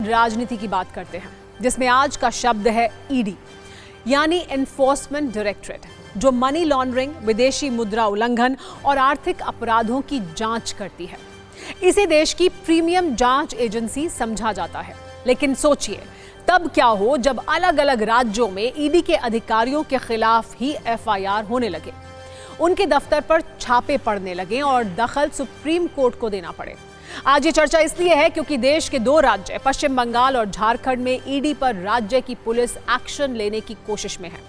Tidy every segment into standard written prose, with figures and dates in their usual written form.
राजनीति की बात करते हैं, जिसमें आज का शब्द है ईडी, यानी एनफोर्समेंट डायरेक्टरेट, जो मनी लॉन्ड्रिंग, विदेशी मुद्रा उल्लंघन और आर्थिक अपराधों की जांच करती है। इसे देश की प्रीमियम जांच एजेंसी समझा जाता है। लेकिन सोचिए, तब क्या हो जब अलग अलग राज्यों में ईडी के अधिकारियों के खिलाफ ही एफआईआर होने लगे, उनके दफ्तर पर छापे पड़ने लगे और दखल सुप्रीम कोर्ट को देना पड़े। आज ये चर्चा इसलिए है क्योंकि देश के 2 राज्य पश्चिम बंगाल और झारखंड में ईडी पर राज्य की पुलिस एक्शन लेने की कोशिश में है।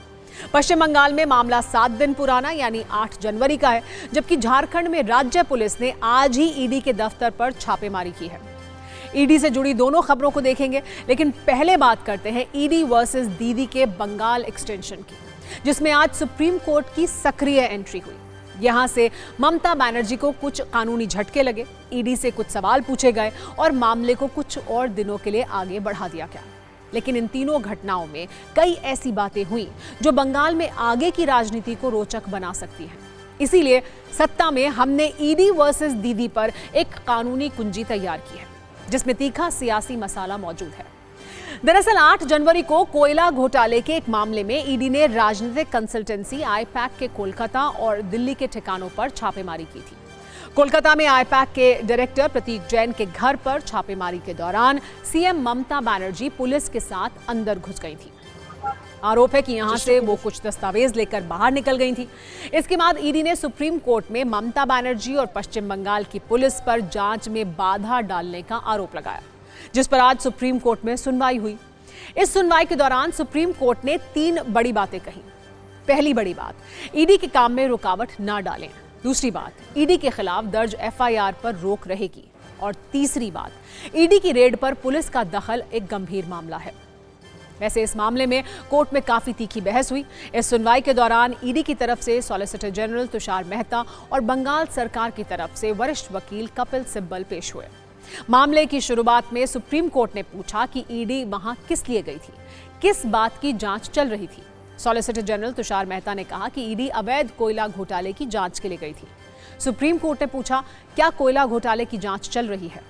पश्चिम बंगाल में मामला 7 दिन पुराना यानी 8 जनवरी का है, जबकि झारखंड में राज्य पुलिस ने आज ही ईडी के दफ्तर पर छापेमारी की है। ईडी से जुड़ी दोनों खबरों को देखेंगे, लेकिन पहले बात करते हैं ईडी वर्सेस दीदी के बंगाल एक्सटेंशन की, जिसमें आज सुप्रीम कोर्ट की सक्रिय एंट्री हुई। यहां से ममता बनर्जी को कुछ कानूनी झटके लगे, ईडी से कुछ सवाल पूछे गए और मामले को कुछ और दिनों के लिए आगे बढ़ा दिया गया। लेकिन इन तीनों घटनाओं में कई ऐसी बातें हुई जो बंगाल में आगे की राजनीति को रोचक बना सकती हैं। इसीलिए सत्ता में हमने ईडी वर्सेस दीदी पर एक कानूनी कुंजी तैयार की है, जिसमें तीखा सियासी मसाला मौजूद है। दरअसल 8 जनवरी को कोयला घोटाले के एक मामले में ईडी ने राजनीतिक कंसल्टेंसी आईपैक के कोलकाता और दिल्ली के ठिकानों पर छापेमारी की थी। कोलकाता में आईपैक के डायरेक्टर प्रतीक जैन के घर पर छापेमारी के दौरान सीएम ममता बनर्जी पुलिस के साथ अंदर घुस गई थी। आरोप है कि यहां से वो कुछ दस्तावेज लेकर बाहर निकल गई थी। इसके बाद ईडी ने सुप्रीम कोर्ट में ममता बनर्जी और पश्चिम बंगाल की पुलिस पर जांच में बाधा डालने का आरोप लगाया, जिस पर आज सुप्रीम कोर्ट में सुनवाई हुई। इस सुनवाई के दौरान सुप्रीम कोर्ट ने 3 बड़ी बातें कही। पहली बड़ी बात, ईडी के काम में रुकावट ना डालें। दूसरी बात, ईडी के खिलाफ दर्ज एफआईआर पर रोक रहेगी। और तीसरी बात, ईडी की रेड पर पुलिस का दखल एक गंभीर मामला है। वैसे इस मामले में कोर्ट में काफी तीखी बहस हुई। इस सुनवाई के दौरान ईडी की तरफ से सॉलिसिटर जनरल तुषार मेहता और बंगाल सरकार की तरफ से वरिष्ठ वकील कपिल सिब्बल पेश हुए। मामले की शुरुआत में सुप्रीम कोर्ट ने पूछा कि ईडी वहां किस लिए गई थी, किस बात की जांच चल रही थी। सॉलिसिटर जनरल तुषार मेहता ने कहा कि ईडी अवैध कोयला घोटाले की जांच के लिए गई थी। सुप्रीम कोर्ट ने पूछा, क्या कोयला घोटाले की जांच चल रही है?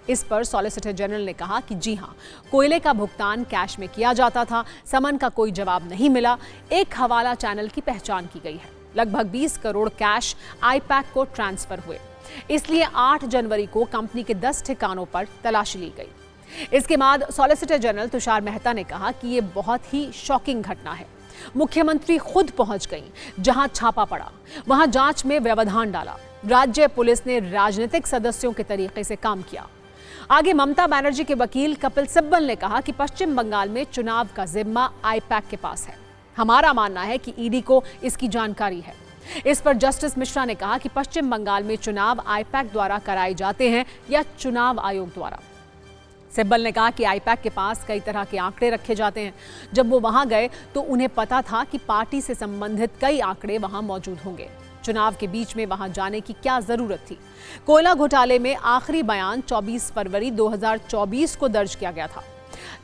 इस पर सॉलिसिटर जनरल ने कहा कि जी हां, कोयले का भुगतान कैश में किया जाता था, समन का कोई जवाब नहीं मिला। एक हवाला चैनल की पहचान की गई है। लगभग 20 करोड़ कैश आईपैक को ट्रांसफर हुए, इसलिए 8 जनवरी को कंपनी के 10 ठिकानों पर तलाशी ली गई। इसके बाद सॉलिसिटर जनरल तुषार मेहता ने कहा कि ये बहुत ही शॉकिंग घटना है। मुख्यमंत्री खुद पहुंच गई, जहां छापा पड़ा वहां जांच में व्यवधान डाला। राज्य पुलिस ने राजनीतिक सदस्यों के तरीके से काम किया। आगे ममता बनर्जी के वकील कपिल सिब्बल ने कहा कि पश्चिम बंगाल में चुनाव का जिम्मा आईपैक के पास है। हमारा मानना है कि ईडी को इसकी जानकारी है। इस पर जस्टिस मिश्रा ने कहा कि पश्चिम बंगाल में चुनाव आईपैक द्वारा कराए जाते हैं या चुनाव आयोग द्वारा। सिब्बल ने कहा कि आईपैक के पास कई तरह के आंकड़े रखे जाते हैं। जब वो वहां गए तो उन्हें पता था कि पार्टी से संबंधित कई आंकड़े वहां मौजूद होंगे। चुनाव के बीच में वहां जाने की क्या जरूरत थी? कोयला घोटाले में आखिरी बयान 24 फरवरी 2024 को दर्ज किया गया था।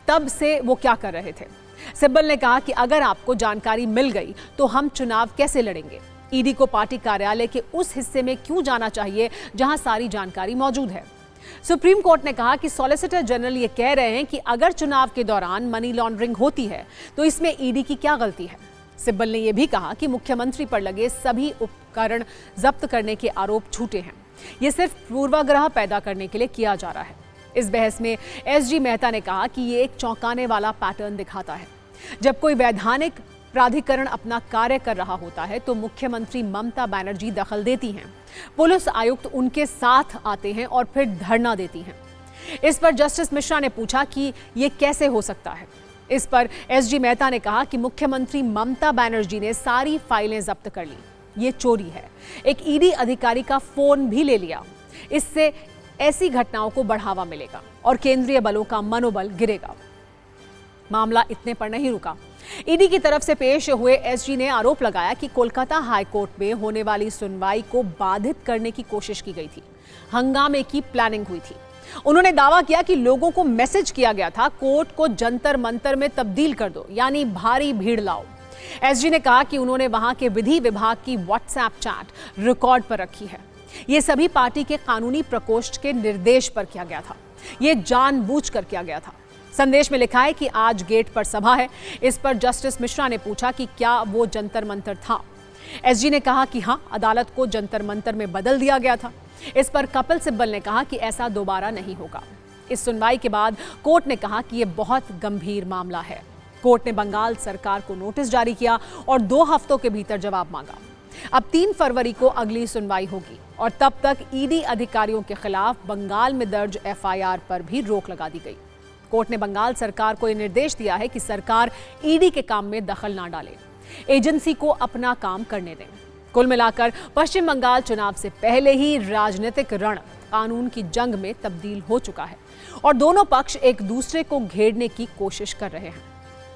तब से वो क्या कर रहे थे? सिब्बल ने कहा कि अगर आपको जानकारी मिल गई तो हम चुनाव कैसे लड़ेंगे? ईडी को पार्टी कार्यालय के उस हिस्से में क्यों जाना चाहिए जहां सारी जानकारी मौजूद है? सुप्रीम कोर्ट ने कहा कि सॉलिसिटर जनरल ये कह रहे हैं कि अगर चुनाव के दौरान मनी लॉन्ड्रिंग होती है तो इसमें ईडी की क्या गलती है? सिब्बल ने यह भी कहा कि मुख्यमंत्री पर लगे सभी उपकरण जब्त करने के आरोप झूठे हैं। ये सिर्फ पूर्वाग्रह पैदा करने के लिए किया जा रहा है। इस बहस में एसजी मेहता ने कहा कि ये एक चौंकाने वाला पैटर्न दिखाता है। जब कोई वैधानिक प्राधिकरण अपना कार्य कर रहा होता है तो मुख्यमंत्री ममता बनर्जी दखल देती हैं, पुलिस आयुक्त उनके साथ आते हैं और फिर धरना देती हैं। इस पर जस्टिस मिश्रा ने पूछा कि ये कैसे हो सकता है। इस पर एसजी मेहता ने कहा कि मुख्यमंत्री ममता बनर्जी ने सारी फाइलें जब्त कर ली, ये चोरी है। एक ईडी अधिकारी का फोन भी ले लिया। इससे ऐसी घटनाओं को बढ़ावा मिलेगा और केंद्रीय बलों का मनोबल गिरेगा। मामला इतने पर नहीं रुका। ईडी की तरफ से पेश हुए एसजी ने आरोप लगाया कि कोलकाता हाई कोर्ट में होने वाली सुनवाई को बाधित करने की कोशिश की गई थी। हंगामे की प्लानिंग हुई थी। उन्होंने दावा किया कि लोगों को मैसेज किया गया था, कोर्ट को जंतर मंतर में तब्दील कर दो, यानी भारी भीड़ लाओ। एसजी ने कहा कि उन्होंने वहां के विधि विभाग की व्हाट्सएप चैट रिकॉर्ड पर रखी है। ये सभी पार्टी के कानूनी प्रकोष्ठ के निर्देश पर किया गया था। ये जानबूझकर किया गया था। संदेश में लिखा है कि आज गेट पर सभा है। इस पर जस्टिस मिश्रा ने पूछा कि क्या वो जंतर मंतर था। एसजी ने कहा कि हां, अदालत को जंतर मंतर में बदल दिया गया था। इस पर कपिल सिब्बल ने कहा कि ऐसा दोबारा नहीं होगा। इस सुनवाई के बाद कोर्ट ने कहा कि यह बहुत गंभीर मामला है। कोर्ट ने बंगाल सरकार को नोटिस जारी किया और 2 हफ्तों के भीतर जवाब मांगा। अब 3 फरवरी को अगली सुनवाई होगी और तब तक ईडी अधिकारियों के खिलाफ बंगाल में दर्ज एफआईआर पर भी रोक लगा दी गई। कोर्ट ने बंगाल सरकार को यह निर्देश दिया है कि सरकार ईडी के काम में दखल ना डाले, एजेंसी को अपना काम करने दें। कुल मिलाकर पश्चिम बंगाल चुनाव से पहले ही राजनीतिक रण कानून की जंग में तब्दील हो चुका है और दोनों पक्ष एक दूसरे को घेरने की कोशिश कर रहे हैं।